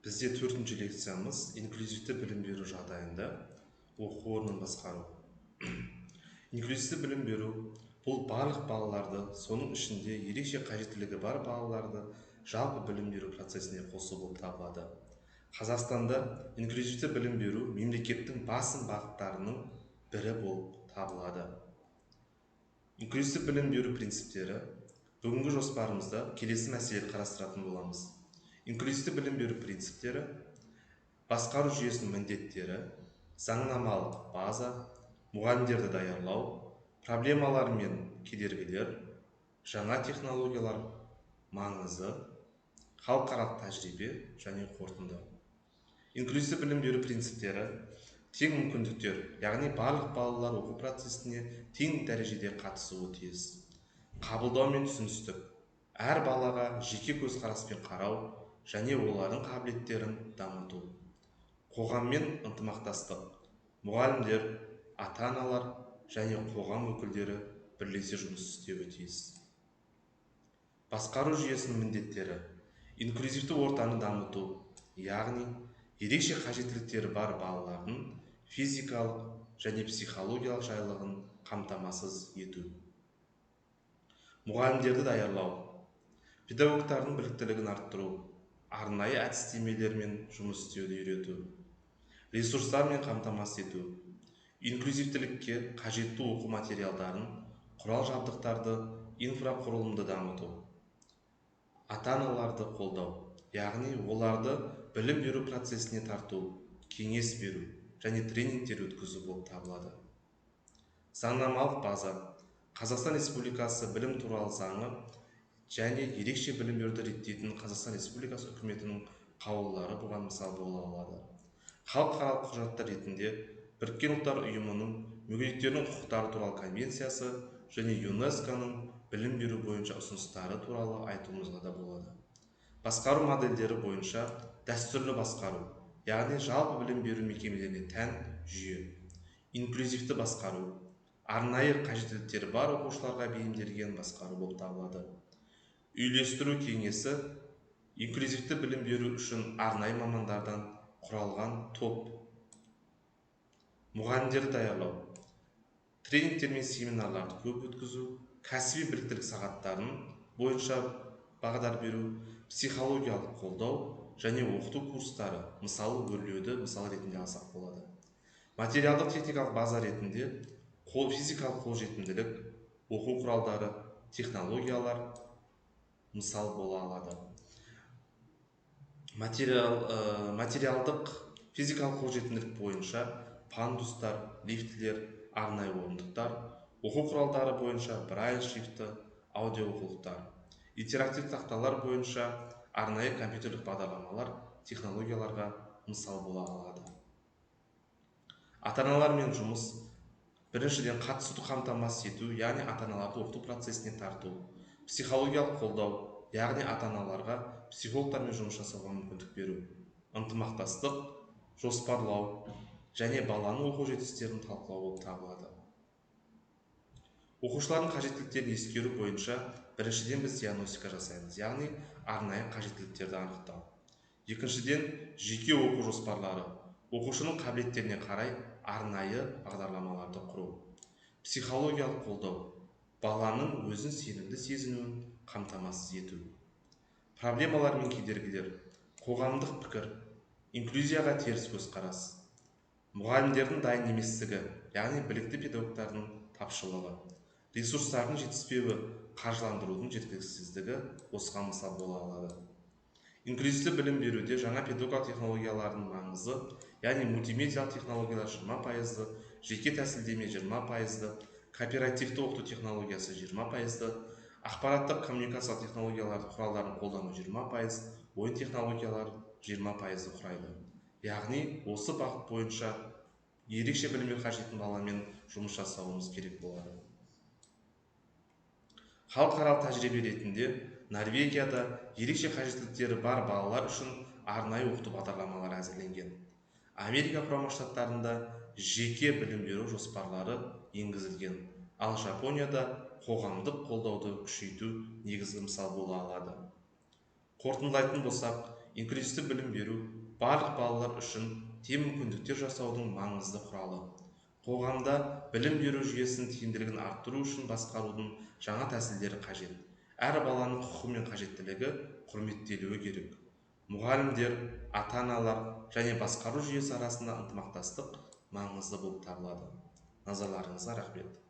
Бізде төртінші лекциямыз инклюзивті білім беру жағдайында оқу орнын басқару. Инклюзивті білім беру бұл барлық балаларды, соның ішінде ерекше қажеттілігі бар балаларды жалпы білім беру процесіне қосу болып табылады. Қазақстанда инклюзивті білім беру мемлекеттің басым бағыттарының бірі болып табылады. Инклюзивті білім беру принциптері бүгінгі жоспарымызда келесі мәселелерді қарастыратын боламыз. Инклюзивті білім беру принциптері, басқару жүйесінің міндеттері, заңнамалық база, мұғалімдерді даярлау, проблемалар мен кедергілер, жаңа технологиялар маңызы, халықаралық тәжірибе және қорытынды. Инклюзивті білім беру принциптері тең мүмкіндіктер, яғни барлық балалар оқу процесіне тең дәрежеде қатысуы тиіс. Қабылдау мен түсіністік, әр балаға жеке көзқараспен қарау және олардың қабілеттерін дамыту. Қоғаммен ынтымақтастық, мұғалімдер, ата-аналар және қоғам өкілдері бірлесе жұмыс істеуі тиіс. Басқару жүйесінің міндеттері, инклюзивті ортаны дамыту, яғни ерекше қажеттіліктері бар балалардың физикалық және психологиялық жайлылығын қамтамасыз ету. Мұғалімдерді даярлау, педагогтардың біліктілігін арттыру, арнайы әдістемелермен жұмыс істеуді үйрету, ресурстармен қамтамасыз ету, инклюзивтілікке қажетті оқу материалдарын, құрал-жабдықтарды, инфрақұрылымды дамыту, ата-аналарды қолдау, яғни оларды білім беру процесіне тарту, кеңес беру және тренингтер өткізу болып табылады. Заңнамалық база, Қазақстан Республикасы білім туралы заңы және ерекше білім беруді реттейтін Қазақстан Республикасы үкіметінің қаулылары бұған мысал бола алады. Халықаралық құжаттар ретінде Біріккен ұлттар ұйымының мүгедектердің құқықтары туралы конвенциясы және ЮНЕСКО-ның білім беру бойынша ұсыныстары туралы айтуымызға да болады. Басқару модельдері бойынша дәстүрлі басқару, яғни жалпы білім беру мекемелеріне тән жүйе, инклюзивті басқару, арнайы қажеттіліктері бар оқушыларға бейімделген басқару болып табылады. Үйлестіру кеңесі, инклюзивті білім беру үшін арнайы мамандардан құралған топ. Мұғалімдерді даярлау, тренингтер мен семинарларды көп өткізу, кәсіби біліктілік сағаттарын бойынша бағдар беру, психологиялық қолдау және оқыту курстары, мысалы өрлеуді мысал ретінде алсақ болады. Материалдық техникалық база ретінде физикалық қолжетімділік, оқу құралдары, технологиялар мысал бола алады. Материалдық физикалық қолжетімділік бойынша пандустар, лифтілер, арнайы орындықтар, оқу құралдары бойынша брайль шрифті, аудио оқулықтар, интерактивті тақталар бойынша арнайы компьютерлік бағдарламалар, технологияларға мысал бола алады. Ата-аналармен жұмыс, біріншіден қатысуды қамтамасыз ету, яғни ата-аналарды оқыту процесіне тарту, психологиялық қолдау, яғни ата-аналарға психологтармен жұмыс жасауға мүмкіндік беру, ынтымақтастық, жоспарлау және баланың оқу жетістіктерін талқылау болып табылады. Оқушылардың қажеттіліктерін ескеру бойынша біріншіден біз диагностика жасаймыз, яғни арнайы қажеттіліктерді анықтау. Екіншіден, жеке оқу жоспарлары, оқушының қабілеттеріне қарай арнайы бағдарламаларды құру. Психологиялық қолдау, баланың өзін сенімді сезінуін қамтамасыз ету. Проблемалар мен кедергілер, қоғамдық пікір, инклюзияға теріс көзқарас, мұғалімдердің дайын еместігі, яғни білікті педагогтардың тапшылығы, ресурстардың жетіспеуі, қаржыландырудың жеткіліксіздігі осыған мысал бола алады. Инклюзивті білім беруде жаңа педагогикалық технологиялардың маңызы, яғни мультимедиалық технологиялар 20%, жеке тәсілдеме 20%, кооперативті оқыту технологиясы 20%, ақпараттық коммуникациялық технологияларды құралдарын қолдану 20%, ойын технологиялары 20% құрайды. Яғни осы бағыт бойынша ерекше білім беру қажетін баламен жұмыс жасауымыз керек болады. Халықаралық тәжірибе ретінде Норвегияда ерекше қажеттіліктері бар балалар үшін арнайы оқыту бағдарламалары әзірленген. Америка құрама штаттарында жеке білім беру жоспарлары енгізілген, ал Жапонияда қоғамдық қолдауды күшейту негізгі мысал бола алады. Қорытындылайтын болсақ, инклюзивті білім беру барлық балалар үшін тең мүмкіндіктер жасаудың маңызды құралы. Қоғамда білім беру жүйесінің тиімділігін арттыру үшін басқарудың жаңа тәсілдері қажет. Әр баланың құқығы мен қажеттілігі құрметтелуі керек. Мұғалімдер, ата-аналар және басқару жүйесі арасында ынтымақтастық маңызды болып табылады. Назарларыңызға рахмет.